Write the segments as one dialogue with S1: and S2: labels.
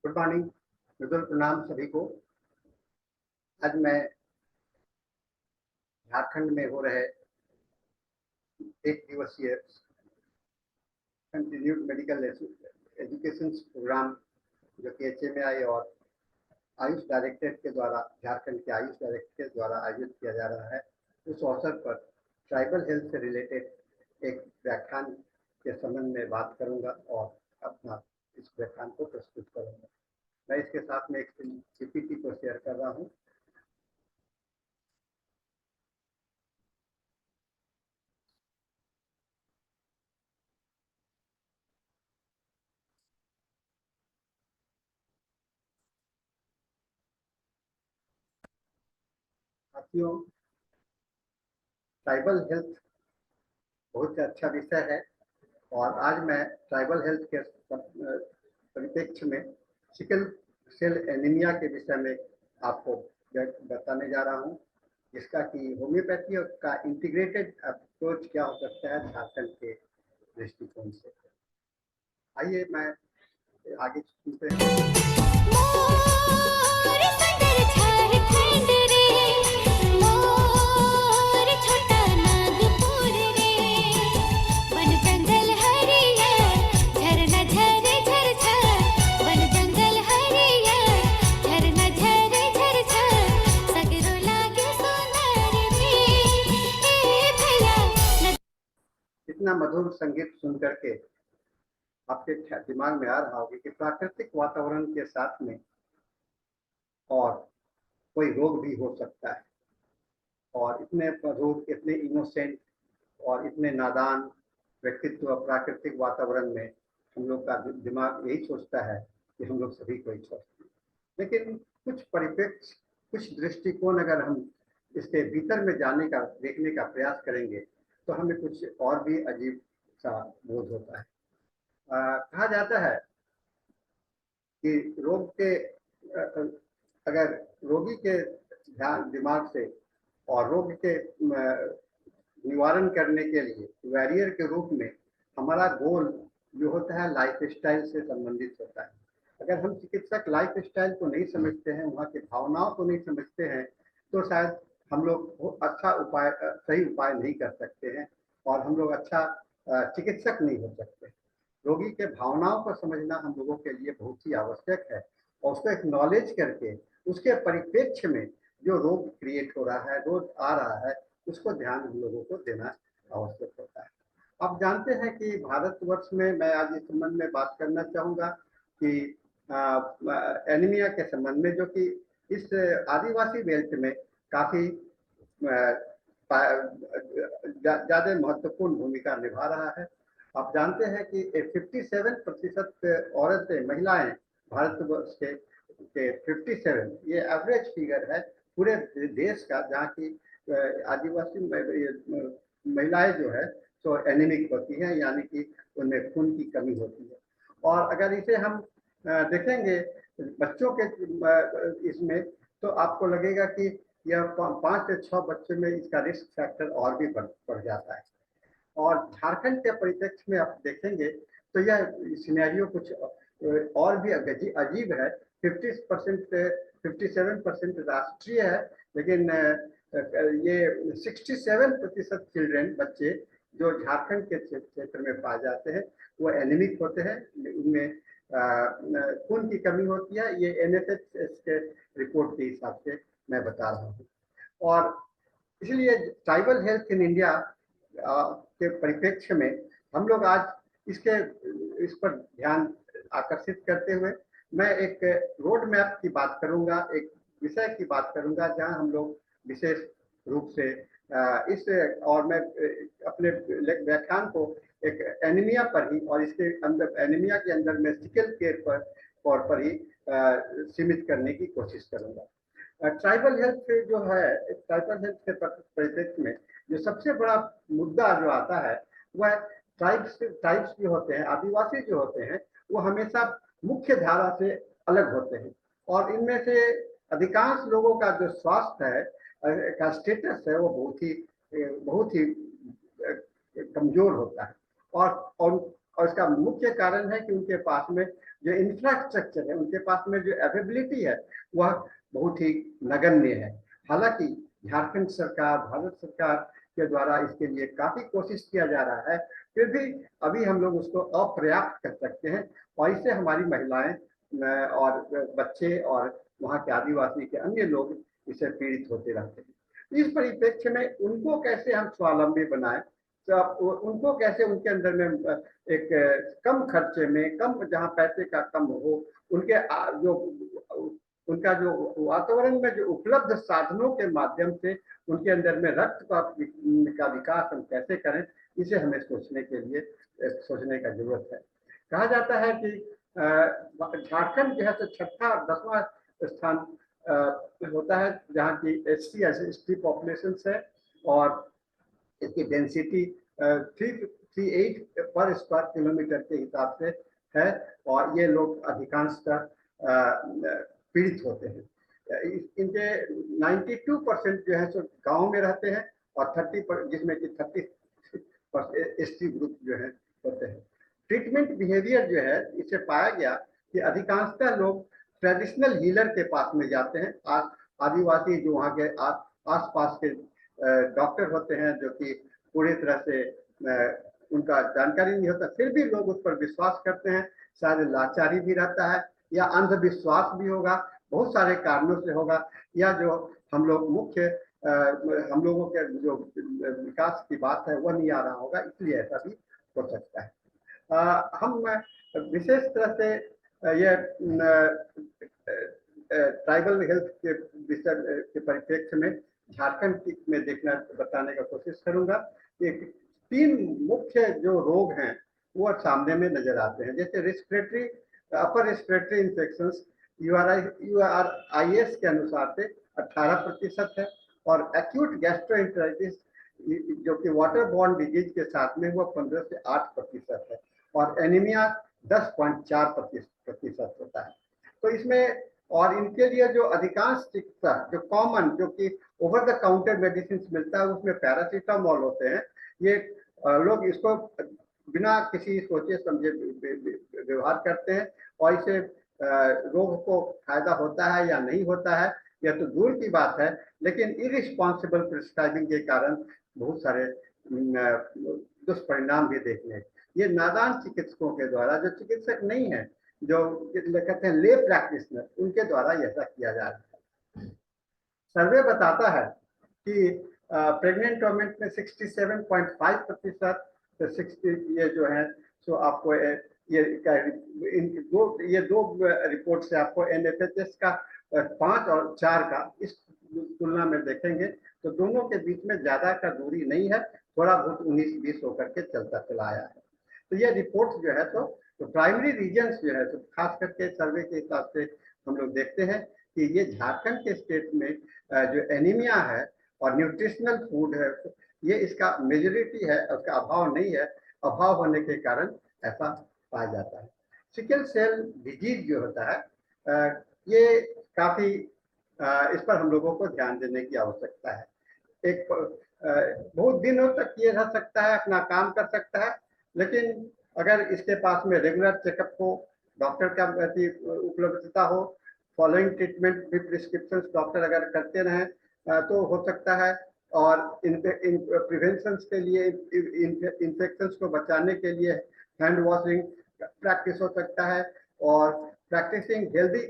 S1: Good morning, मृदुल प्रणाम सभी को। आज मैं झारखंड में हो रहे एक दिवसीय कंटिन्यूड मेडिकल एजुकेशन प्रोग्राम जो कि HMAI और आयुष डायरेक्टरेट के द्वारा, झारखंड के आयुष डायरेक्टरेट के द्वारा आयोजित किया जा रहा है, उस अवसर पर ट्राइबल हेल्थ से रिलेटेड एक व्याख्यान के संबंध में बात करूंगा और अपना इस व्याख्यान को प्रस्तुत करूंगा। मैं इसके साथ में एक PPT को शेयर कर रहा हूँ। साथियों, ट्राइबल हेल्थ बहुत अच्छा विषय है और आज मैं ट्राइबल हेल्थ के परिप्रेक्ष्य में सिकल सेल एनीमिया के विषय में आपको बताने जा रहा हूं, जिसका कि होम्योपैथी का इंटीग्रेटेड अप्रोच क्या हो सकता है झारखंड के दृष्टिकोण से। आइए मैं आगे सुनते हैं। इतना मधुर संगीत सुन करके आपके दिमाग में आ रहा होगा कि प्राकृतिक वातावरण के साथ में और कोई रोग भी हो सकता है, और इतने मधुर, इतने इनोसेंट और इतने नादान व्यक्तित्व प्राकृतिक वातावरण में हम लोग का दिमाग यही सोचता है कि हम लोग सभी कोई सोचते हैं। लेकिन कुछ परिप्रेक्ष्य, कुछ दृष्टिकोण अगर हम इसके भीतर में जाने का, देखने का प्रयास करेंगे तो हमें कुछ और भी अजीब सा बोध होता है। कहा जाता है कि रोग के अगर रोगी के ध्यान दिमाग से और रोग के निवारण करने के लिए वैरियर के रूप में हमारा गोल जो होता है लाइफ स्टाइल से संबंधित होता है। अगर हम चिकित्सक लाइफ स्टाइल को नहीं समझते हैं, वहाँ की भावनाओं को नहीं समझते हैं, तो शायद हम लोग अच्छा उपाय, सही उपाय नहीं कर सकते हैं और हम लोग अच्छा चिकित्सक नहीं हो सकते। रोगी के भावनाओं को समझना हम लोगों के लिए बहुत ही आवश्यक है और उसको एक्नॉलेज करके उसके परिप्रेक्ष्य में जो रोग क्रिएट हो रहा है, रोग आ रहा है, उसको ध्यान हम लोगों को देना आवश्यक होता है। आप जानते हैं कि भारतवर्ष में, मैं आज इस संबंध में बात करना चाहूँगा कि एनीमिया के संबंध में, जो कि इस आदिवासी बेल्ट में काफ़ी ज़्यादा महत्वपूर्ण भूमिका निभा रहा है। आप जानते हैं कि 57% औरतें, महिलाएं भारतवर्ष के 57, ये एवरेज फिगर है पूरे देश का, जहाँ की आदिवासी महिलाएं जो है तो एनीमिक होती हैं, यानी कि उनमें खून की कमी होती है। और अगर इसे हम देखेंगे बच्चों के इसमें, तो आपको लगेगा कि यह 5 से 6 बच्चों में इसका रिस्क फैक्टर और भी बढ़ जाता है। और झारखंड के परिप्रेक्ष्य में आप देखेंगे तो यह सिनेरियो कुछ और भी अजीब है। 57% राष्ट्रीय है, लेकिन ये 67% चिल्ड्रेन, बच्चे जो झारखंड के क्षेत्र में पाए जाते हैं, वो एनीमिक होते हैं, उनमें खून की कमी होती है। ये NSS के रिपोर्ट के हिसाब से मैं बता रहा हूँ। और इसलिए ट्राइबल हेल्थ इन इंडिया के परिप्रेक्ष्य में हम लोग आज इस पर ध्यान आकर्षित करते हुए मैं एक रोड मैप की बात करूंगा, एक विषय की बात करूंगा, जहां हम लोग विशेष रूप से इस, और मैं अपने व्याख्यान को एक एनीमिया पर ही और इसके अंदर, एनीमिया के अंदर में सिकल केयर पर ही सीमित करने की कोशिश करूंगा। ट्राइबल हेल्थ जो है, ट्राइबल हेल्थ के परिप्रेक्ष्य में जो सबसे बड़ा मुद्दा जो आता है वह ट्राइब्स जो होते हैं, आदिवासी जो होते हैं, वो हमेशा मुख्य धारा से अलग होते हैं और इनमें से अधिकांश लोगों का जो स्वास्थ्य है का स्टेटस है, वो बहुत ही कमजोर होता है और और इसका मुख्य कारण है कि उनके पास में जो इंफ्रास्ट्रक्चर है, उनके पास में जो अवेबिलिटी है, वह बहुत ही नगण्य है। हालांकि झारखंड सरकार, भारत सरकार के द्वारा इसके लिए काफी कोशिश किया जा रहा है, फिर भी अभी हम लोग उसको अपर्याप्त कर सकते हैं, और इससे हमारी महिलाएं और बच्चे और वहाँ के आदिवासी के अन्य लोग इससे पीड़ित होते रहते हैं। इस परिप्रेक्ष्य में उनको कैसे हम स्वावलंबी बनाएं, तो उनको कैसे उनके अंदर में एक कम खर्चे में, कम जहाँ पैसे का कम हो, उनके जो उनका जो वातावरण में जो उपलब्ध साधनों के माध्यम से उनके अंदर में रक्त का विकास हम कैसे करें, इसे हमें सोचने का जरूरत है। कहा जाता है कि झारखंड जो है तो छठा और 10वां स्थान होता है जहाँ की SC पॉपुलेशन है, और इसकी डेंसिटी 338 पर स्क्वायर किलोमीटर के हिसाब से है, और ये लोग अधिकांशतः पीड़ित होते हैं। इनके 92% जो है सो गांव में रहते हैं, और 30 जिसमें कि 30% ST ग्रुप जो है होते हैं। ट्रीटमेंट बिहेवियर जो है, इससे पाया गया कि अधिकांशतः लोग ट्रेडिशनल हीलर के पास में जाते हैं। आदिवासी जो वहाँ के आसपास के डॉक्टर होते हैं, जो कि पूरी तरह से उनका जानकारी नहीं होता, फिर भी लोग उस पर विश्वास करते हैं। शायद लाचारी भी रहता है, या अंधविश्वास भी होगा, बहुत सारे कारणों से होगा, या जो हम लोग मुख्य हम लोगों के जो विकास की बात है वह नहीं आ रहा होगा, इसलिए ऐसा भी हो सकता है। हम विशेष तरह से ये ट्राइबल हेल्थ के विषय के परिप्रेक्ष्य में झारखंड में बताने का कोशिश करूंगा कि 3 मुख्य जो रोग हैं वो सामने में नजर आते हैं। जैसे रिस्पिरेटरी, अपर रिस्पिरेटरी इन्फेक्शंस URIS के अनुसार से 18% है, और एक्यूट गैस्ट्रोएंटेराइटिस जो कि वाटर बॉर्न डिजीज के साथ में वो 15 से 8% है, और एनीमिया 10.4% होता है। तो इसमें, और इनके लिए जो अधिकांश चिकित्सा जो कॉमन, जो कि ओवर द काउंटर मेडिसिन मिलता है, उसमें पैरासीटामोल होते हैं। ये लोग इसको बिना किसी सोचे समझे व्यवहार करते हैं, और इसे रोग को फायदा होता है या नहीं होता है यह तो दूर की बात है, लेकिन इरिस्पॉन्सिबल प्रिस्क्राइबिंग के कारण बहुत सारे दुष्परिणाम भी देखने। ये नादान चिकित्सकों के द्वारा, जो चिकित्सक नहीं है, जो कहते हैं ले प्रैक्टिशनर, उनके द्वारा ऐसा किया जा रहा है। सर्वे बताता है कि प्रेग्नेंट वोमेन में 67.5% तो 60 ये जो है सो आपको ये दो रिपोर्ट से आपको NFHS का 5 और 4 का इस तुलना में देखेंगे तो दोनों के बीच में ज्यादा का दूरी नहीं है, थोड़ा बहुत 19-20 होकर के चलता चला आया है। तो ये रिपोर्ट जो है तो प्राइमरी रीजन्स जो है तो खास करके सर्वे के हिसाब से हम लोग देखते हैं कि ये झारखंड के स्टेट में जो एनीमिया है और न्यूट्रिशनल फूड है, ये इसका मेजोरिटी है, उसका अभाव नहीं है। अभाव होने के कारण ऐसा पाया जाता है। सिकल सेल डिजीज जो होता है ये काफी इस पर हम लोगों को ध्यान देने की आवश्यकता है। एक बहुत दिनों तक ये रह सकता है, अपना काम कर सकता है, लेकिन अगर इसके पास में रेगुलर चेकअप हो, डॉक्टर का उपलब्धता हो, फॉलोइंग ट्रीटमेंट भी प्रिस्क्रिप्शन डॉक्टर अगर करते रहें तो हो सकता है। और प्रिवेंशन के लिए, इन्फेक्शन को बचाने के लिए हैंड वॉशिंग प्रैक्टिस हो सकता है, और प्रैक्टिसिंग हेल्दी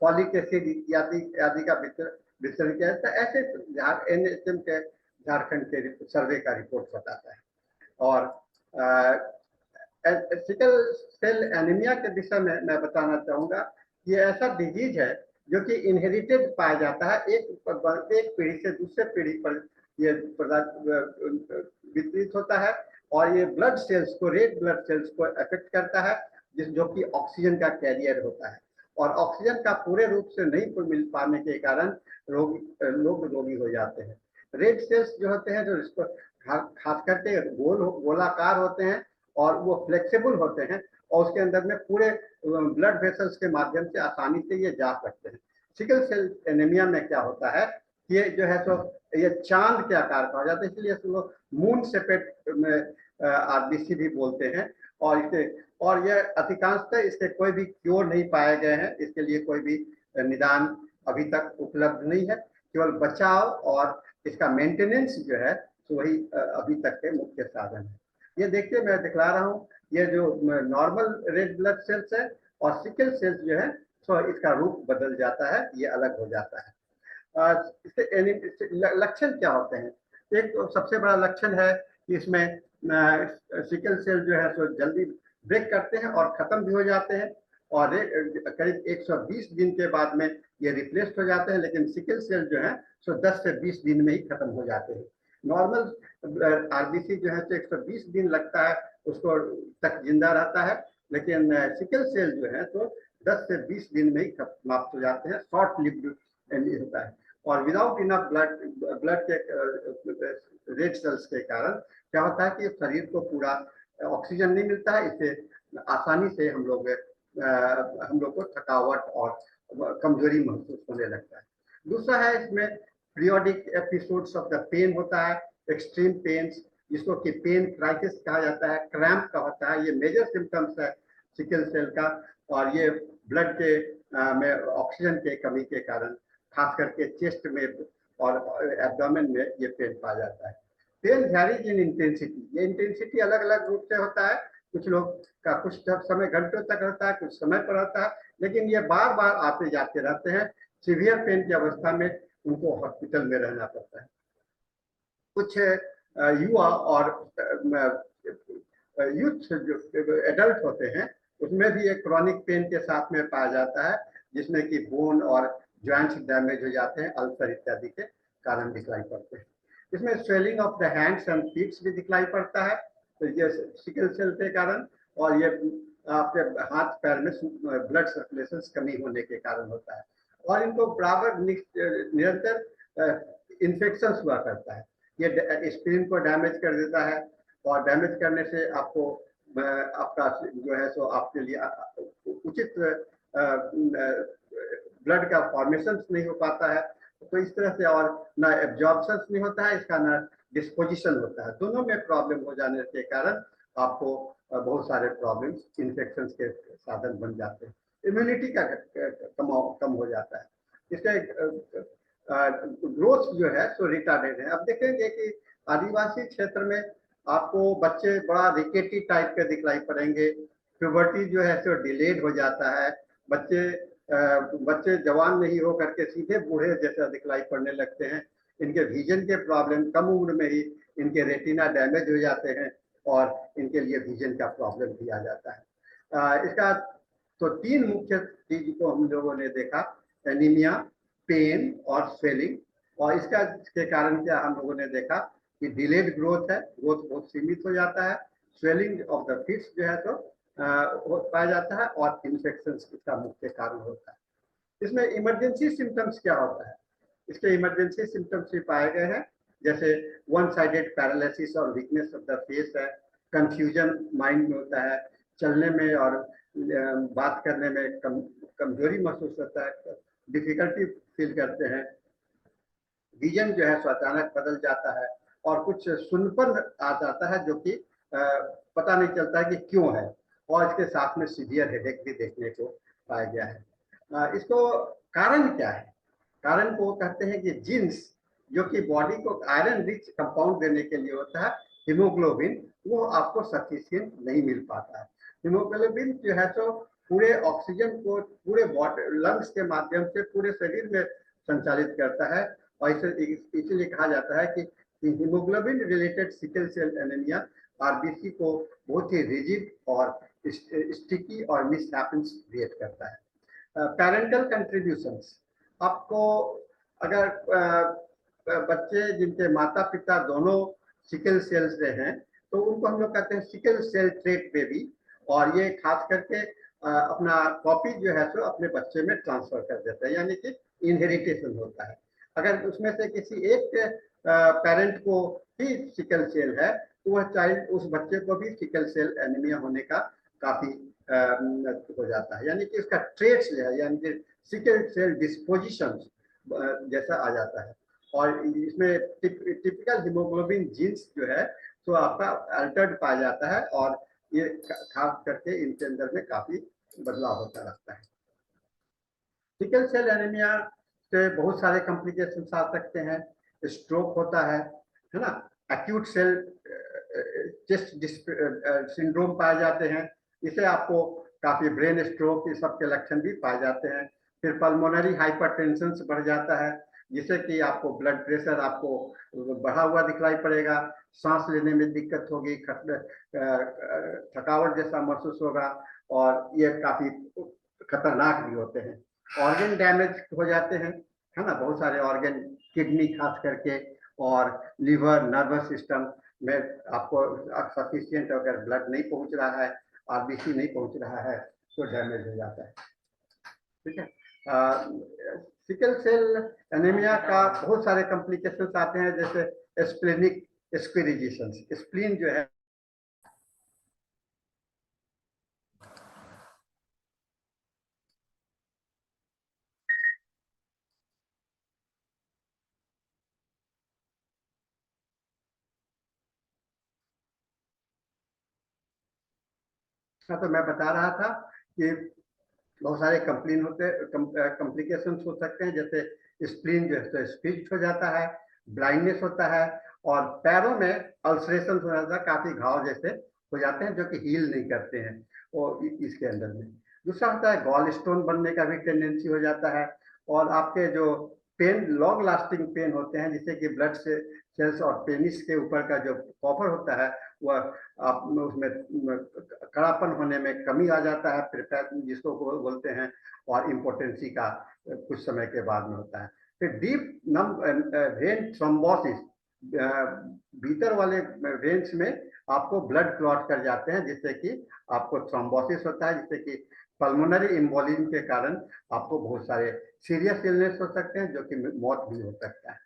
S1: फॉलिक एसिड इत्यादि का वितरण किया जाता है। ऐसे NHM के झारखंड के सर्वे का रिपोर्ट बताता है। और सिकल सेल एनीमिया के विषय में मैं बताना चाहूंगा, ये ऐसा डिजीज है जो कि इनहेरिटेड पाया जाता है, एक पीढ़ी से दूसरे पीढ़ी पर ये वितरित होता है, और ये ब्लड सेल्स को, रेड ब्लड सेल्स को अफेक्ट करता है, जो कि ऑक्सीजन का कैरियर होता है, और ऑक्सीजन का पूरे रूप से नहीं मिल पाने के कारण लोग रोगी हो जाते हैं। रेड सेल्स जो होते हैं, जो खास करके गोलाकार होते हैं और वो फ्लेक्सिबल होते हैं, और उसके अंदर में पूरे ब्लड वेसल्स के माध्यम से आसानी से ये जा सकते हैं। सिकल सेल एनीमिया में क्या होता है, ये जो है तो ये चांद के आकार का हो जाता है, इसलिए इसको मून शेपेड में आरबीसी भी बोलते हैं। और इसके और ये अधिकांशतः इसके कोई भी क्योर नहीं पाए गए हैं, इसके लिए कोई भी निदान अभी तक उपलब्ध नहीं है। केवल बचाव और इसका मेंटेनेंस जो है तो वही अभी तक के मुख्य साधन है। ये देखिए मैं दिखला रहा हूँ, ये जो नॉर्मल रेड ब्लड सेल्स है और सिकल सेल्स जो है तो इसका रूप बदल जाता है, ये अलग हो जाता है। इससे लक्षण क्या होते हैं? एक तो सबसे बड़ा लक्षण है कि इसमें सिकल सेल जो है तो जल्दी ब्रेक करते हैं और खत्म भी हो जाते हैं, और करीब 120 दिन के बाद में ये रिप्लेस हो जाते हैं। लेकिन सिकल सेल जो है तो 10 से 20 दिन में ही खत्म हो जाते हैं। नॉर्मल आरबीसी जो है तो 120 दिन लगता है उसको तक जिंदा रहता है, लेकिन सिकल सेल जो है तो 10 से 20 दिन में ही समाप्त हो जाते हैं, शॉर्ट लिव्ड होता है। और विदाउट इनफ ब्लड के रेड सेल्स के कारण क्या होता है कि शरीर को पूरा ऑक्सीजन नहीं मिलता है, इससे आसानी से हम लोग को थकावट और कमजोरी महसूस होने लगता है। दूसरा है इसमें periodic episodes of the pain होता है, एक्सट्रीम पेन्स, जिसको कि पेन क्राइसिस कहा जाता है, क्रैम्प का होता है। ये मेजर सिम्टम्स है सिकल सेल का, और ये ब्लड के में ऑक्सीजन के कमी के कारण खास करके चेस्ट में और एब्डोमेन में ये पेन पाया जाता है। पेन वैरीज इन इंटेंसिटी, ये इंटेंसिटी अलग अलग रूप से होता है। कुछ लोग का कुछ समय घंटों तक रहता है, कुछ समय पर रहता है, लेकिन ये बार बार आते जाते रहते हैं। सीवियर पेन की अवस्था में उनको हॉस्पिटल में रहना पड़ता है। कुछ युवा और यूथ जो एडल्ट होते हैं उसमें भी एक क्रॉनिक पेन के साथ में पाया जाता है, जिसमें कि बोन और ज्वाइंट्स डैमेज हो जाते हैं, अल्सर इत्यादि के कारण दिखलाई पड़ते हैं। इसमें swelling of the hands and feet भी दिखलाई पड़ता है, तो ये सिकल सेल के कारण, और ये आपके हाथ पैर में ब्लड सर्कुलेशन कमी होने के कारण होता है। और इनको बराबर निरंतर इन्फेक्शन हुआ करता है, ये स्क्रीन को डैमेज कर देता है, और डैमेज करने से आपको आपका जो है सो आपके लिए उचित ब्लड का फॉर्मेशन नहीं हो पाता है, तो इस तरह से, और ना एब्जॉर्प्शन नहीं होता है इसका, ना डिस्पोजिशन होता है। दोनों में प्रॉब्लम हो जाने के कारण आपको बहुत सारे प्रॉब्लम्स इन्फेक्शन के साधन बन जाते हैं। इम्यूनिटी का कम हो जाता है, इसका ग्रोथ जो है सो रिटार्डेड है। अब देखेंगे कि आदिवासी क्षेत्र में आपको बच्चे बड़ा रिकेटी टाइप के दिखलाई पड़ेंगे, प्यूबर्टी जो है सो डिलेड हो जाता है, बच्चे जवान नहीं हो करके सीधे बूढ़े जैसा दिखलाई पड़ने लगते हैं। इनके विजन के प्रॉब्लम, कम उम्र में ही इनके रेटिना डैमेज हो जाते हैं और इनके लिए विजन का प्रॉब्लम भी आ जाता है। इसका तो 3 मुख्य चीज को हम लोगों ने देखा, एनीमिया, पेन और स्वेलिंग। और इसका के कारण क्या हम लोगों ने देखा कि डिलेड ग्रोथ है, ग्रोथ बहुत सीमित हो जाता है, स्वेलिंग ऑफ द फिट्स जो है तो पाया जाता है, और इन्फेक्शन इसका मुख्य कारण होता है। इसमें इमरजेंसी सिम्टम्स क्या होता है? इसके इमरजेंसी सिम्टम्स भी पाए गए हैं, जैसे वन साइडेड पैरालिसिस और वीकनेस ऑफ द फेस है, कंफ्यूजन माइंड में होता है, चलने में और बात करने में कमजोरी महसूस होता है, डिफिकल्टी फील करते हैं, विजन जो है सो अचानक बदल जाता है, और कुछ सुनपन आ जाता है जो कि पता नहीं चलता है कि क्यों है, और इसके साथ में सीवियर हेडेक भी देखने को पाया गया है। इसको कारण क्या है? कारण को कहते हैं कि जीन्स, जो कि बॉडी को आयरन रिच कंपाउंड देने के लिए होता है, हीमोग्लोबिन, वो आपको सफिशिएंट नहीं मिल पाता है। हीमोग्लोबिन जो है तो पूरे ऑक्सीजन को पूरे लंग्स के माध्यम से पूरे शरीर में संचालित करता है, और इसलिए कहा जाता है कि haemoglobin related sickle cell anaemia RBC को बहुत ही रिजिड और स्टिकी और मिसहैपेंस क्रिएट करता है। पेरेंटल कंट्रीब्यूशंस, आपको अगर बच्चे जिनके माता पिता दोनों सिकल सेल्स से हैं तो उनको हम लोग कहते हैं सिकल सेल ट्रेट बेबी, और ये खास करके अपना कॉपी जो है सो अपने बच्चे में ट्रांसफर कर देता है, यानी कि इनहेरिटेशन होता है। अगर उसमें से किसी एक पेरेंट को ही सिकल सेल है तो वह चाइल्ड, उस बच्चे को भी सिकल सेल एनीमिया होने का काफी हो जाता है, यानी कि इसका ट्रेट्स जो है, यानी कि सिकल सेल डिस्पोजिशन जैसा आ जाता है। और इसमें टिपिकल हीमोग्लोबिन जीन्स जो है तो आपका अल्टर्ड पाया जाता है, और ये खास करके इनके अंदर में काफी बदलाव होता रहता है। सिकल सेल एनीमिया से बहुत सारे कॉम्प्लिकेशन आ सकते हैं। स्ट्रोक होता है ना, एक्यूट सेल चेस्ट सिंड्रोम पाए जाते हैं, इसे आपको काफी ब्रेन स्ट्रोक ये सब के लक्षण भी पाए जाते हैं। फिर पल्मोनरी हाइपरटेंशन बढ़ जाता है, जिससे कि आपको ब्लड प्रेशर आपको बढ़ा हुआ दिखलाई पड़ेगा, सांस लेने में दिक्कत होगी, थकावट जैसा महसूस होगा, और ये काफी खतरनाक भी होते हैं। ऑर्गन डैमेज हो जाते हैं, है ना, बहुत सारे ऑर्गन, किडनी खास करके, और लीवर, नर्वस सिस्टम में आपको सफिशिएंट अगर ब्लड नहीं पहुंच रहा है, आरबीसी नहीं पहुंच रहा है, तो डैमेज हो जाता है। ठीक है। सिकल सेल एनीमिया का बहुत सारे कॉम्प्लिकेशंस आते हैं, जैसे स्प्लेनिक स्क्विरिजेशन, स्प्लीन जो है तो मैं बता रहा था कि बहुत सारे कॉम्प्लिकेशंस हो सकते हैं, जैसे स्प्लीन जो है तो स्पीच हो जाता है, ब्लाइंडनेस होता है, और पैरों में अल्सरेशन हो जाता है, काफी घाव जैसे हो जाते हैं जो कि हील नहीं करते हैं, और इसके अंदर में दूसरा होता है गॉल स्टोन बनने का भी टेंडेंसी हो जाता है, और आपके जो पेन, लॉन्ग लास्टिंग पेन होते हैं, जिससे कि ब्लड से सेल्स और पेनिस के ऊपर का जो कॉपर होता है वह आप उसमें कड़ापन होने में कमी आ जाता है, फिर जिसको बोलते हैं, और इम्पोर्टेंसी का कुछ समय के बाद में होता है। फिर डीप नम वेन थ्रोम्बोसिस, भीतर वाले वेन्स में आपको ब्लड क्लॉट कर जाते हैं, जिससे कि आपको थ्रोम्बोसिस होता है, जिससे कि पल्मोनरी एम्बोलिज्म के कारण आपको बहुत सारे सीरियस इलनेस हो सकते हैं, जो कि मौत भी हो सकता है।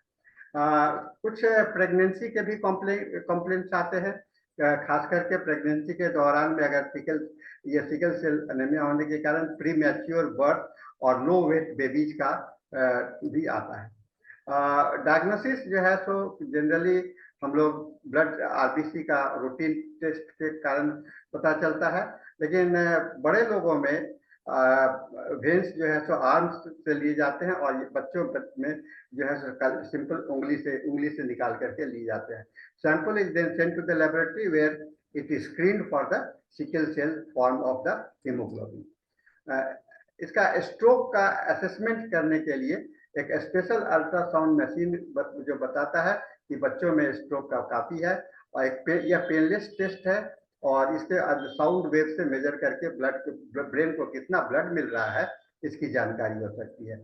S1: कुछ प्रेगनेंसी के भी कॉम्प्लेंट्स आते हैं, खास करके प्रेगनेंसी के दौरान में अगर सिकल सेल एनीमिया होने के कारण प्री मैच्योर बर्थ और लो वेट बेबीज का भी आता है। डायग्नोसिस जो है तो जनरली हम लोग ब्लड आरबीसी का रूटीन टेस्ट के कारण पता चलता है, लेकिन बड़े लोगों में वेन्स जो है तो आर्म्स से लिए जाते हैं, और बच्चों में जो है सिंपल उंगली से निकाल करके लिए जाते हैं। Sample is then sent to the laboratory where it is screened for the sickle cell form of the haemoglobin. इसका स्ट्रोक का असेसमेंट करने के लिए एक स्पेशल अल्ट्रासाउंड मशीन जो बताता है कि बच्चों में स्ट्रोक का काफी है, और यह पेनलेस टेस्ट है, और इसके साउंड वेव से मेजर करके ब्रेन को कितना ब्लड मिल रहा है इसकी जानकारी हो सकती है।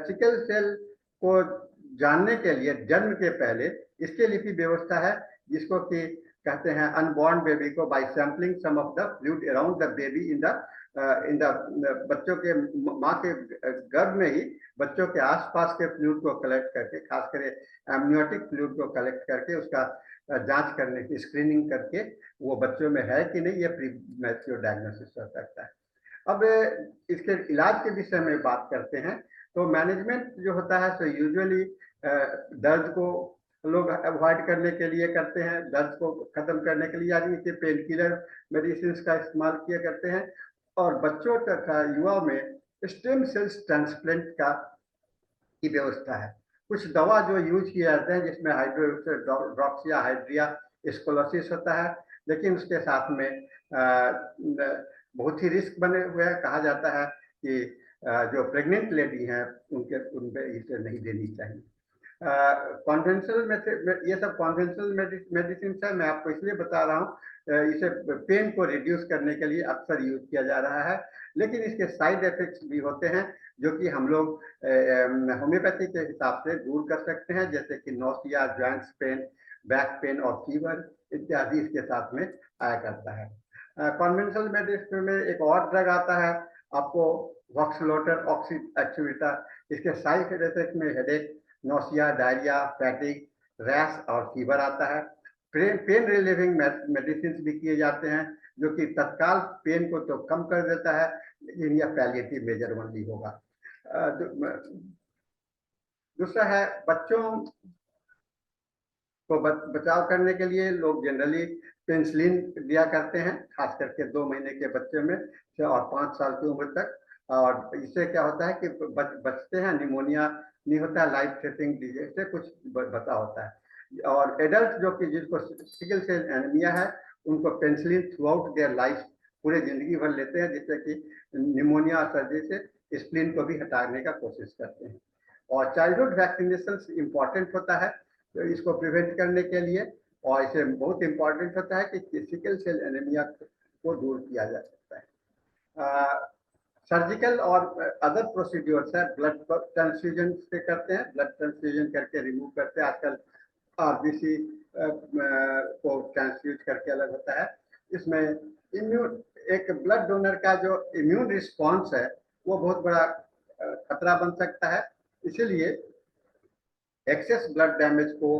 S1: सिकल सेल को जानने के लिए जन्म के पहले इसके लिए भी व्यवस्था है, जिसको कि कहते हैं अनबॉर्न बेबी को by sampling some of the fluid around the baby in the बच्चों के माँ के गर्भ में ही बच्चों के आसपास के फ्लूइड को कलेक्ट करके, खास करके एमनियोटिक फ्लूइड को कलेक्ट करके उसका जांच करने की, स्क्रीनिंग करके वो बच्चों में है कि नहीं, ये प्री मैच्योर डायग्नोसिस हो सकता है। अब इसके इलाज के विषय में बात करते हैं, तो मैनेजमेंट जो होता है तो यूजुअली दर्द को लोग अवॉइड करने के लिए करते हैं, दर्द को खत्म करने के लिए यानी कि पेन किलर मेडिसिन का इस्तेमाल किया करते हैं, और बच्चों तथा युवाओं में स्टेम सेल्स ट्रांसप्लांट का की व्यवस्था है। कुछ दवा जो यूज किए जाते हैं जिसमें हाइड्रोक्सिया हाइड्रिया स्कोलोसिस होता है, लेकिन उसके साथ में बहुत ही रिस्क बने हुए हैं, कहा जाता है कि जो प्रेग्नेंट लेडी हैं उन पे इसे नहीं देनी चाहिए। कॉन्वेंशनल ये सब कॉन्वेंशनल मेडिसिन है, मैं आपको इसलिए बता रहा हूँ, इसे पेन को रिड्यूस करने के लिए अक्सर यूज किया जा रहा है, लेकिन इसके साइड इफेक्ट्स भी होते हैं जो कि हम लोग होम्योपैथी के हिसाब से दूर कर सकते हैं, जैसे कि nausea, joints pain, back pain और फीवर इत्यादि इसके साथ में आया करता है। कॉन्वेंशनल मेडिसिन में एक और ड्रग आता है आपको वॉक्सलोटर ऑक्सी एक्टिविटा, इसके साइड इफेक्ट में हेडेक, नोसिया, डायरिया, फैटिक, रैश और फीवर आता है। पेन रिलीविंग मेडिसिन भी किए जाते हैं जो कि तत्काल पेन को तो कम कर देता है, लेकिन यह पैलिएटिव मेजर ओनली होगा। दूसरा है बच्चों को बचाव करने के लिए लोग जनरली पेंसिलिन दिया करते हैं, खास करके 2 महीने के बच्चे में से और 5 साल की उम्र तक। और इससे क्या होता है कि बचते हैं, निमोनिया नहीं होता है, लाइफ थ्रेटनिंग डिजीज से कुछ बचा होता है। और एडल्ट जो कि जिसको सिकल सेल एनीमिया है, उनको penicillin through out their life पूरे जिंदगी भर लेते हैं, जिससे कि निमोनिया और सर्दी से स्प्लीन को भी हटाने का कोशिश करते हैं। और चाइल्डहुड वैक्सीनेशन इंपॉर्टेंट होता है तो इसको प्रिवेंट करने के लिए, और इसे बहुत इंपॉर्टेंट होता है कि सिकल सेल एनीमिया को दूर किया जा सकता है। सर्जिकल और अदर प्रोसीड्योर्स है, ब्लड ट्रांसफ्यूजन से करते हैं, ब्लड ट्रांसफ्यूजन करके रिमूव करते हैं। आजकल आरबीसी को ट्रांसफ्यूज करके अलग होता है। इसमें इम्यून, एक ब्लड डोनर का जो इम्यून रिस्पॉन्स है वो बहुत बड़ा खतरा बन सकता है। इसीलिए एक्सेस ब्लड डैमेज को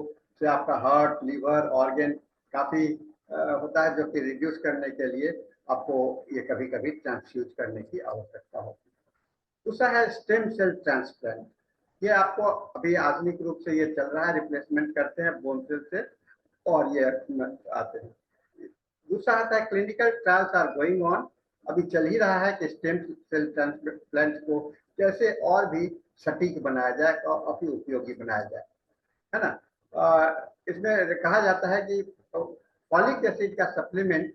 S1: से आपका हार्ट, लीवर, ऑर्गन काफी होता है, जो कि रिड्यूस करने के लिए आपको ये कभी कभी ट्रांसफ्यूज करने की आवश्यकता होती है। दूसरा है स्टेम सेल ट्रांसप्लांट। ये आपको अभी आधुनिक रूप से ये चल रहा है, रिप्लेसमेंट करते हैं बोन सेल से, और ये आते हैं। दूसरा आता है clinical trials are going on, अभी चल ही रहा है कि स्टेम सेल ट्रांसप्लांट को कैसे और भी सटीक बनाया जाए और काफी उपयोगी बनाया जाए, है ना। इसमें कहा जाता है कि फॉलिक एसिड का सप्लीमेंट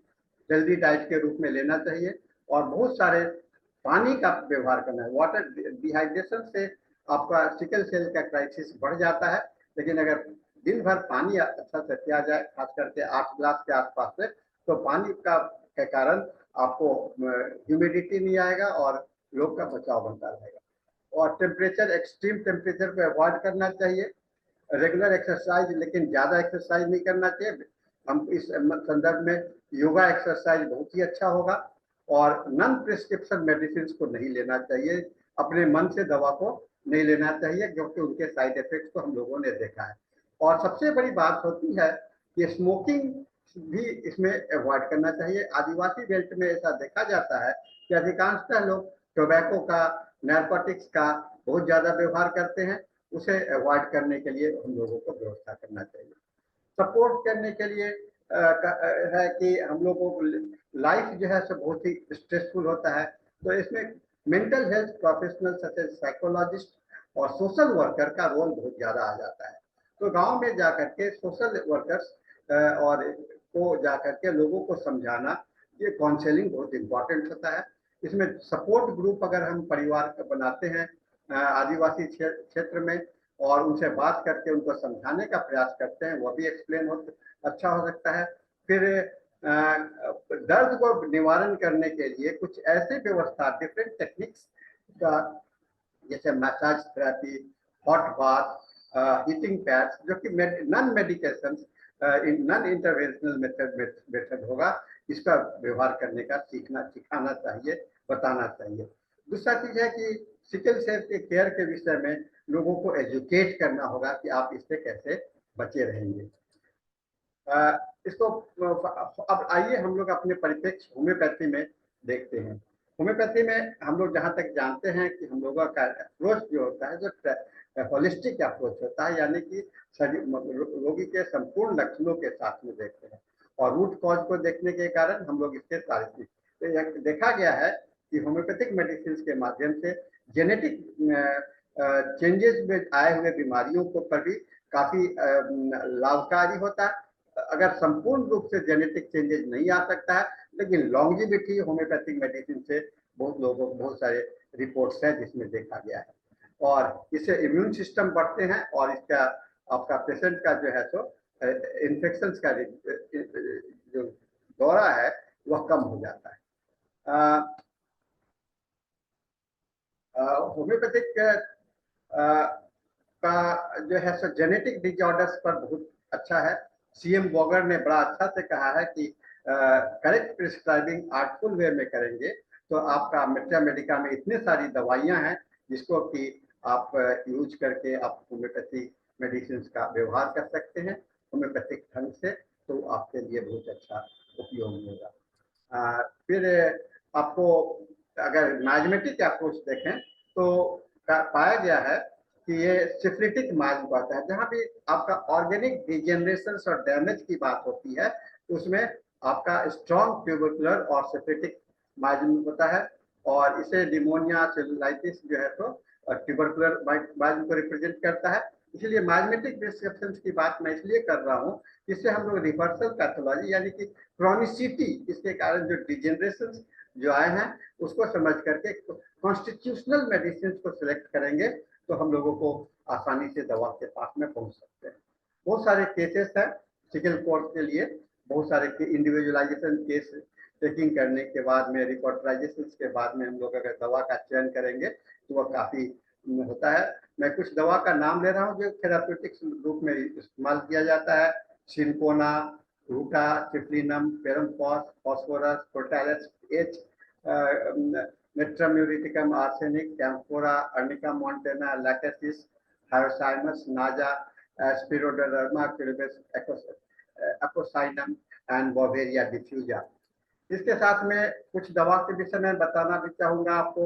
S1: हेल्दी डाइट के रूप में लेना चाहिए, और बहुत सारे पानी का व्यवहार करना है। वाटर डिहाइड्रेशन से आपका सिकल सेल का क्राइसिस बढ़ जाता है, लेकिन अगर दिन भर पानी अच्छा से पिया जाए, खास करके 8 गिलास के आसपास से, तो पानी का के कारण आपको ह्यूमिडिटी नहीं आएगा और लोग का बचाव बनता रहेगा। और टेम्परेचर, एक्सट्रीम टेम्परेचर को अवॉइड करना चाहिए। रेगुलर एक्सरसाइज, लेकिन ज्यादा एक्सरसाइज नहीं करना चाहिए। हम इस संदर्भ में योगा एक्सरसाइज बहुत ही अच्छा होगा। और नॉन प्रिस्क्रिप्शन मेडिसिन को नहीं लेना चाहिए, अपने मन से दवा को नहीं लेना चाहिए, क्योंकि उनके साइड इफेक्ट्स को हम लोगों ने देखा है। और सबसे बड़ी बात होती है कि स्मोकिंग भी इसमें अवॉइड करना चाहिए। आदिवासी बेल्ट में ऐसा देखा जाता है कि अधिकांशतः लोग टोबैको का, नारकोटिक्स का बहुत ज्यादा व्यवहार करते हैं। उसे अवॉइड करने के लिए हम लोगों को व्यवस्था करना चाहिए। सपोर्ट करने के लिए है कि हम लोगों को लाइफ जो है सब बहुत ही स्ट्रेसफुल होता है, तो इसमें mental health professional such as psychologist और सोशल वर्कर का रोल बहुत ज्यादा आ जाता है। तो गांव में जाकर के सोशल वर्कर्स और को जाकर के लोगों को समझाना, ये काउंसलिंग बहुत इंपॉर्टेंट होता है। इसमें सपोर्ट ग्रुप अगर हम परिवार का बनाते हैं आदिवासी क्षेत्र में, और उनसे बात करके उनको समझाने का प्रयास करते हैं, वह भी एक्सप्लेन अच्छा हो सकता है। फिर दर्द को निवारण करने के लिए कुछ ऐसे व्यवस्था, डिफरेंट टेक्निक्स का, जैसे massage therapy, hot bath, heating pads, जो कि non medication, non interventional method होगा, इसका व्यवहार करने का सिखाना चाहिए, बताना चाहिए। दूसरा चीज है कि सिकल सेल के केयर के विषय में लोगों को एजुकेट करना होगा कि आप इससे कैसे बचे रहेंगे। इसको अब आइए हम लोग अपने परिप्रेक्ष्य होम्योपैथी में देखते हैं। होम्योपैथी में हम लोग जहाँ तक जानते हैं कि हम लोगों का अप्रोच जो होता है, जो होलिस्टिक अप्रोच होता है, यानी कि रोगी के संपूर्ण लक्षणों के साथ में देखते हैं, और रूट कॉज को देखने के कारण हम लोग इसके सारे तो देखा गया है कि होम्योपैथिक मेडिसिन के माध्यम से जेनेटिक चेंजेस में आए हुए बीमारियों को पर भी काफी लाभकारी होता है। अगर संपूर्ण रूप से जेनेटिक चेंजेस नहीं आ सकता है, लेकिन लॉन्जिविटी होम्योपैथिक मेडिसिन से बहुत लोगों को बहुत सारे रिपोर्ट्स हैं जिसमें देखा गया है, और इससे इम्यून सिस्टम बढ़ते हैं, और इसका आपका पेशेंट का जो है तो इन्फेक्शन का जो दौरा है वह कम हो जाता है। होम्योपैथिक का जो है सो जेनेटिक डिजॉर्डर्स पर बहुत अच्छा है। सीएम बॉगर ने बड़ा अच्छा से कहा है कि करेक्ट प्रिस्क्राइबिंग आर्टफुल वे में करेंगे तो आपका मेट्रा मेडिका में इतने सारी दवाइयां हैं जिसको कि आप यूज करके आप होम्योपैथी मेडिसिन का व्यवहार कर सकते हैं होम्योपैथिक ढंग से, तो आपके लिए बहुत अच्छा उपयोगी होगा। फिर आपको अगर मैथमेटिक अप्रोच देखें तो पाया गया है कि ये सिफिलिटिक माइल्ड होता है। जहां भी आपका ऑर्गेनिक डिजेनरेशन और डैमेज की बात होती है उसमें आपका स्ट्रॉन्ग ट्यूबरकुलर और सिफिलिटिक माइल्ड होता है, और इसे निमोनिया सेलुलाइटिस जो है तो ट्यूबरकुलर माइल्ड को रिप्रेजेंट करता है। इसलिए माइग्मेटिक डिस्क्रिप्शन की बात मैं इसलिए कर रहा हूँ, इससे हम लोग रिवर्सल पैथोलॉजी यानी कि क्रॉनिसिटी, इसके कारण जो डिजेनरेशन जो आए हैं उसको समझ करके कॉन्स्टिट्यूशनल मेडिसिन को सिलेक्ट करेंगे तो हम लोगों को आसानी से दवा के पास में पहुंच सकते हैं। बहुत सारे केसेस हैं सिकल कोर्स के लिए, बहुत सारे इंडिविजुअलाइजेशन केस टेकिंग करने के बाद में, रिपोर्टराइजेशन के बाद में हम लोग अगर दवा का चयन करेंगे तो वह काफ़ी होता है। मैं कुछ दवा का नाम ले रहा हूँ जो थेराप्यूटिक्स रूप में इस्तेमाल किया जाता है। Cinchona, ruta, syphilinum, ferrum phos, phosphorus, प्रोटालस एच, natrum muriaticum, arsenic, camphora, arnica montana, lachesis, hyoscyamus, naja, स्पिरोडर्मा, एपोसाइनम एंड बोवेरिया डिफ्यूजा। इसके साथ में कुछ दवा के विषय में बताना भी चाहूँगा आपको।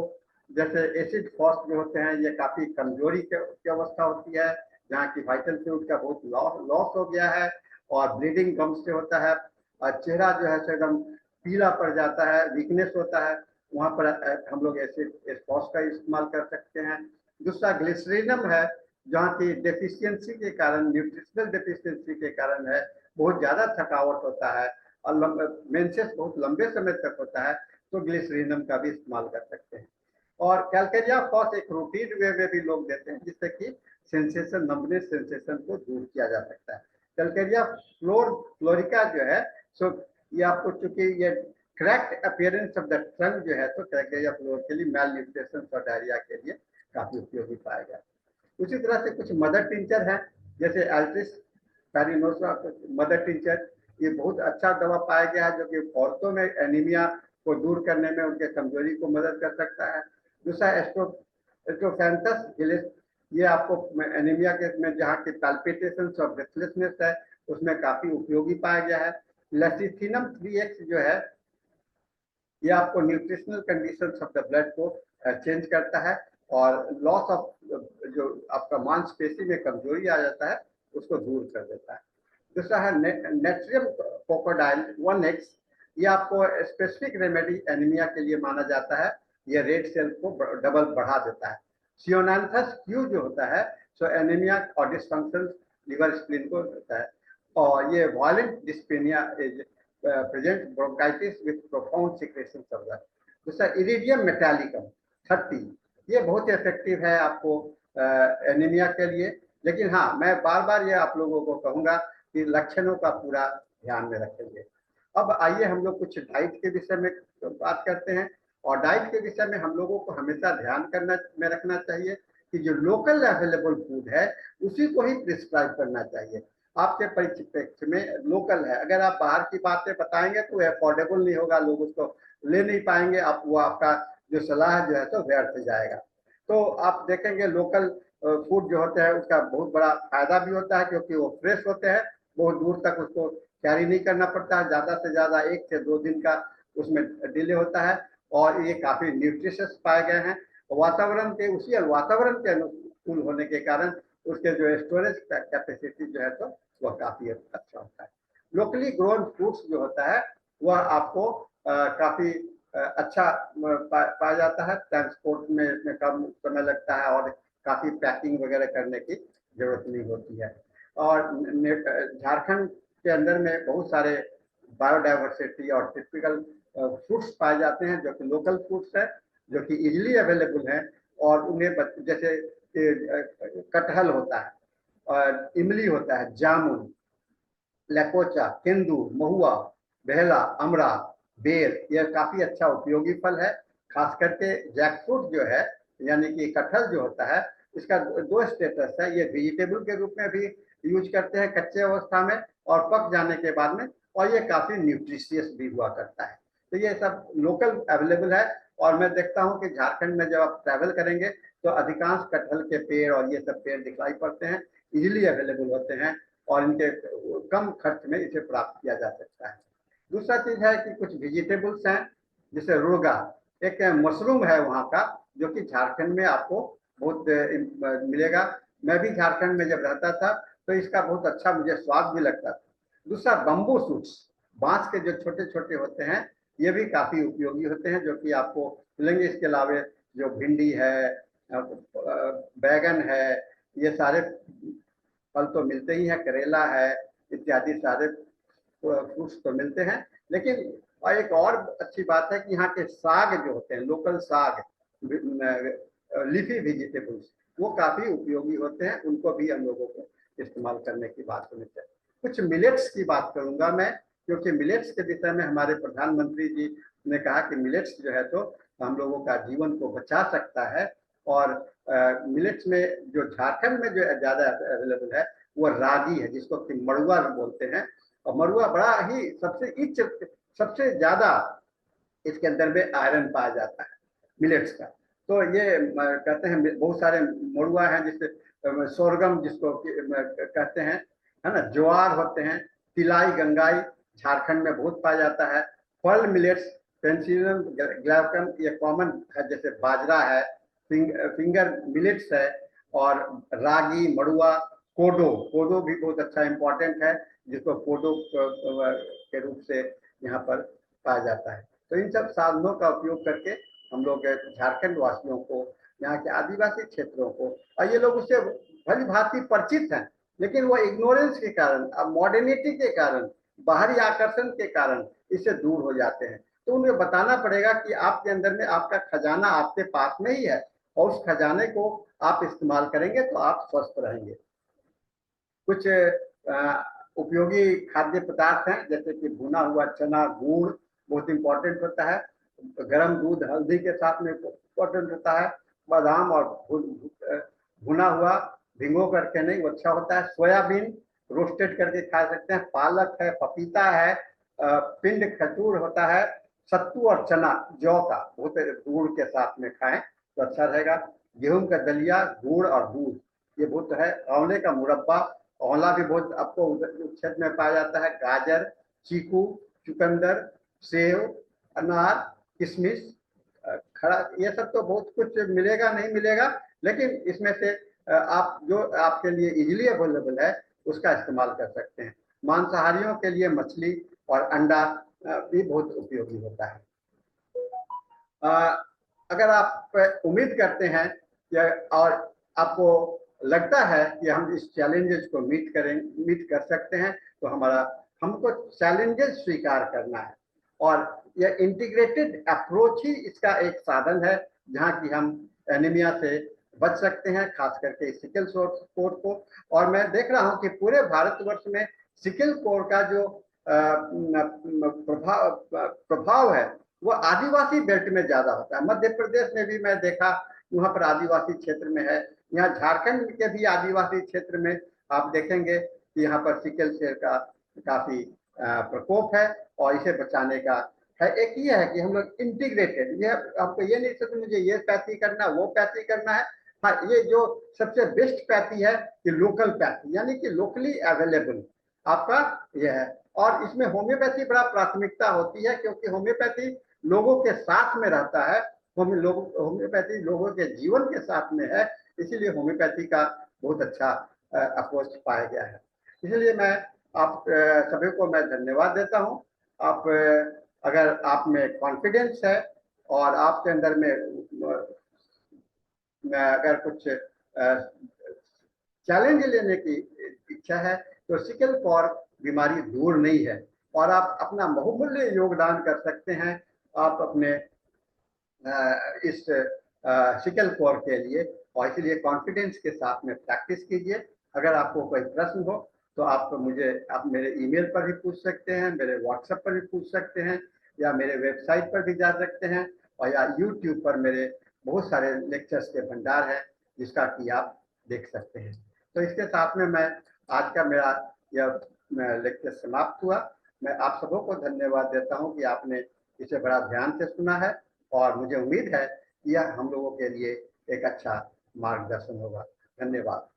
S1: जैसे एसिड फॉस जो होते हैं, ये काफ़ी कमजोरी की अवस्था होती है जहाँ की वाइटल फ्लूइड का बहुत लॉस हो गया है और ब्लीडिंग गम से होता है और चेहरा जो है एकदम पीला पड़ जाता है, वीकनेस होता है, वहाँ पर हम लोग एसिड फॉस का इस्तेमाल कर सकते हैं। दूसरा ग्लिसरीनम है, जहाँ की डेफिशिएंसी के कारण, न्यूट्रिशनल डेफिशिएंसी के कारण है, बहुत ज़्यादा थकावट होता है और मेंसेस बहुत लंबे समय तक होता है, तो ग्लिसरीनम का भी इस्तेमाल कर सकते हैं। और कैलकेरिया फॉस एक रूटीन वे में भी लोग देते हैं जिससे कि सेंसेशन, नंबनेस सेंसेशन को दूर किया जा सकता है। कैलकेरिया फ्लोरिका जो है सो ये आपको, चूंकि ये cracked appearance of the tongue जो है तो कैलकेरिया फ्लोर के लिए मेल न्यूट्रिशन और डायरिया के लिए काफी उपयोगी पाया गया। उसी तरह से कुछ मदर टिंचर है, जैसे एल्ट्रिस पेरिनोसा मदर टिंचर, ये बहुत अच्छा दवा पाया गया है जो कि औरतों में एनीमिया को दूर करने में, उनके कमजोरी को मदद कर सकता है। दूसरा एस्ट्रोफैंथस गिलिस, ये आपको एनीमिया के में जहाँ की पैल्पिटेशन और ब्रेथलेसनेस है उसमें काफी उपयोगी पाया गया है। लेसिथिनम 3x जो है ये आपको nutritional condition of the blood को चेंज करता है और लॉस ऑफ जो आपका मांसपेशी में कमजोरी आ जाता है उसको दूर कर देता है। दूसरा है नेट्रियम क्रोकोडाइल 1x, ये आपको स्पेसिफिक रेमेडी एनीमिया के लिए माना जाता है, ये रेड सेल को डबल बढ़ा देता है। सियोनांथस क्यू जो होता है सो एनीमिया और डिसफंक्शन लिवर स्प्लीन को होता है, और ये violent dyspnoea present bronchitis with profound secretion of blood. दूसरा इरिडियम मेटालिकम 30, ये बहुत इफेक्टिव है आपको एनीमिया के लिए। लेकिन हाँ, मैं बार बार ये आप लोगों को कहूँगा कि लक्षणों का पूरा ध्यान में रखेंगे। अब आइए हम लोग कुछ डाइट के विषय में बात करते हैं, और डाइट के विषय में हम लोगों को हमेशा ध्यान करना में रखना चाहिए कि जो लोकल अवेलेबल फूड है उसी को ही प्रिस्क्राइब करना चाहिए। आपके परिप्रेक्ष्य में लोकल है, अगर आप बाहर की बातें बताएंगे तो अफोर्डेबल नहीं होगा, लोग उसको ले नहीं पाएंगे, आप वो आपका जो सलाह जो है तो व्यर्थ जाएगा। तो आप देखेंगे लोकल फूड जो होते हैं उसका बहुत बड़ा फायदा भी होता है क्योंकि वो फ्रेश होते हैं, बहुत दूर तक उसको कैरी नहीं करना पड़ता है, ज़्यादा से ज़्यादा 1 से 2 दिन का उसमें डिले होता है, और ये काफ़ी न्यूट्रिशियस पाए गए हैं। वातावरण के अनुकूल होने के कारण उसके जो स्टोरेज कैपेसिटी जो है तो वह काफ़ी अच्छा होता है। लोकली ग्रोन फ्रूट्स जो होता है वह आपको काफ़ी अच्छा पाया जाता है, ट्रांसपोर्ट में इसमें कम समय लगता है और काफ़ी पैकिंग वगैरह करने की जरूरत नहीं होती है। और झारखंड के अंदर में बहुत सारे बायोडाइवर्सिटी और टिपिकल फ्रूट्स पाए जाते हैं जो कि लोकल फ्रूट्स है, जो कि इजीली अवेलेबल हैं, और उन्हें जैसे कटहल होता है और इमली होता है, जामुन, लकोचा, केंदू, महुआ, बेहला, अमरा, बेर, यह काफी अच्छा उपयोगी फल है। खास करके जैकफ्रूट जो है यानी कि कटहल जो होता है इसका 2 स्टेटस है, ये वेजिटेबल के रूप में भी यूज करते हैं कच्चे अवस्था में और पक जाने के बाद में, और ये काफी न्यूट्रिशियस भी हुआ करता है। तो ये सब लोकल अवेलेबल है, और मैं देखता हूँ कि झारखंड में जब आप ट्रैवल करेंगे तो अधिकांश कटहल के पेड़ और ये सब पेड़ दिखाई पड़ते हैं, इजिली अवेलेबल होते हैं और इनके कम खर्च में इसे प्राप्त किया जा सकता है। दूसरा चीज है कि कुछ वेजिटेबल्स हैं जैसे रुड़गा, एक मशरूम है वहाँ का जो कि झारखंड में आपको बहुत मिलेगा। मैं भी झारखंड में जब रहता था तो इसका बहुत अच्छा मुझे स्वाद भी लगता था। दूसरा बम्बू सूट्स, बांस के जो छोटे छोटे होते हैं, ये भी काफी उपयोगी होते हैं, जो कि आपको मिलेंगे। इसके अलावा जो भिंडी है, बैगन है, ये सारे फल तो मिलते ही हैं, करेला है, इत्यादि सारे फ्रूट्स तो मिलते हैं। लेकिन एक और अच्छी बात है कि यहाँ के साग जो होते हैं, लोकल साग, लीफी वेजिटेबल्स, वो काफी उपयोगी होते हैं। उनको भी हम लोगों को इस्तेमाल करने की बात होनी चाहिए। कुछ मिलेट्स की बात करूंगा मैं, क्योंकि मिलेट्स के विषय में हमारे प्रधानमंत्री जी ने कहा कि मिलेट्स जो है तो हम लोगों का जीवन को बचा सकता है। और मिलेट्स में जो झारखंड में जो ज्यादा अवेलेबल है वो रागी है, जिसको कि मड़ुआ बोलते हैं। और मड़ुआ बड़ा ही सबसे ज्यादा इसके अंदर में आयरन पाया जाता है मिलेट्स का। तो ये कहते हैं बहुत सारे मड़ुआ हैं, जिससे सोरगम जिसको कहते हैं, है ना, ज्वार होते हैं, तिलाई गंगाई झारखंड में बहुत पाया जाता है। फल मिलेट्स, पेंसिलियम ग्लैवकम, ये कॉमन है, जैसे बाजरा है, फिंगर मिलेट्स है, और रागी, मड़ुआ, कोडो, कोडो भी बहुत अच्छा इंपॉर्टेंट है, जिसको कोडो के रूप से यहाँ पर पाया जाता है। तो इन सब साधनों का उपयोग करके हम लोग झारखंड वासियों को, यहाँ के आदिवासी क्षेत्रों को, और ये लोग उससे भली भांति परिचित हैं, लेकिन वो इग्नोरेंस के कारण, मॉडर्निटी के कारण, बाहरी आकर्षण के कारण इससे दूर हो जाते हैं। तो उन्हें बताना पड़ेगा कि आपके अंदर में आपका खजाना आपके पास में ही है, और उस खजाने को आप इस्तेमाल करेंगे तो आप स्वस्थ रहेंगे। कुछ उपयोगी खाद्य पदार्थ हैं, जैसे कि भुना हुआ चना, गुड़ बहुत इंपॉर्टेंट होता है। गर्म दूध हल्दी के साथ में इंपॉर्टेंट होता है। बादाम और भुना हुआ, भिंगो करके नहीं, वो अच्छा होता है। सोयाबीन रोस्टेड करके खा सकते हैं। पालक है, पपीता है, पिंड खजूर होता है। सत्तू और चना, जौ का, बहुत गुड़ के साथ में खाएं तो अच्छा रहेगा। गेहूं का दलिया, गुड़ और दूध, ये बहुत है। आंवले का मुरब्बा, आंवला भी बहुत आपको क्षेत्र में पाया जाता है। गाजर, चीकू, चुकंदर, सेव, अनार, किशमिश, खड़ा, ये सब तो बहुत कुछ मिलेगा, नहीं मिलेगा, लेकिन इसमें से आप जो आपके लिए इजीली अवेलेबल है उसका इस्तेमाल कर सकते हैं। मांसाहारियों के लिए मछली और अंडा भी बहुत उपयोगी होता है। अगर आप उम्मीद करते हैं और आपको लगता है कि हम इस चैलेंजेस को मीट कर सकते हैं, तो हमको चैलेंजेस स्वीकार करना है। और यह इंटीग्रेटेड अप्रोच ही इसका एक साधन है, जहां की हम एनीमिया से बच सकते हैं, खास करके सिकल कोर को। और मैं देख रहा हूं कि पूरे भारतवर्ष में सिकल कोर का जो प्रभाव है वो आदिवासी बेल्ट में ज्यादा होता है। मध्य प्रदेश में भी मैं देखा, वहां पर आदिवासी क्षेत्र में है। यहाँ झारखंड के भी आदिवासी क्षेत्र में आप देखेंगे कि यहाँ पर सिकल सेल का काफी प्रकोप है, और इसे बचाने का है। एक ये है कि हम लोग इंटीग्रेटेड, ये आपको ये नहीं सोचना मुझे ये पैथी करना, वो पैथी करना है। हाँ, ये जो सबसे बेस्ट पैथी है कि लोकल पैथी, यानी कि लोकली अवेलेबल आपका यह है। और इसमें होम्योपैथी बड़ा प्राथमिकता होती है, क्योंकि होम्योपैथी लोगों के साथ में रहता है। होम्योपैथी लोगों के जीवन के साथ में है, इसीलिए होम्योपैथी का बहुत अच्छा अप्रोच पाया गया है। इसलिए मैं आप सभी को मैं धन्यवाद देता हूं। आप अगर आप में कॉन्फिडेंस है और आपके अंदर में अगर कुछ चैलेंज लेने की इच्छा है, तो सिकल कोर बीमारी दूर नहीं है, और आप अपना बहुमूल्य योगदान कर सकते हैं आप अपने इस सिकल कोर के लिए। और इसलिए कॉन्फिडेंस के साथ में प्रैक्टिस कीजिए। अगर आपको कोई प्रश्न हो तो आप मेरे ईमेल पर भी पूछ सकते हैं, मेरे व्हाट्सएप पर भी पूछ सकते हैं, या मेरे वेबसाइट पर भी जा सकते हैं, और या यूट्यूब पर मेरे बहुत सारे लेक्चर्स के भंडार हैं, जिसका कि आप देख सकते हैं। तो इसके साथ में मैं आज का मेरा यह लेक्चर समाप्त हुआ। मैं आप सबों को धन्यवाद देता हूं कि आपने इसे बड़ा ध्यान से सुना है, और मुझे उम्मीद है कि यह हम लोगों के लिए एक अच्छा मार्गदर्शन होगा। धन्यवाद।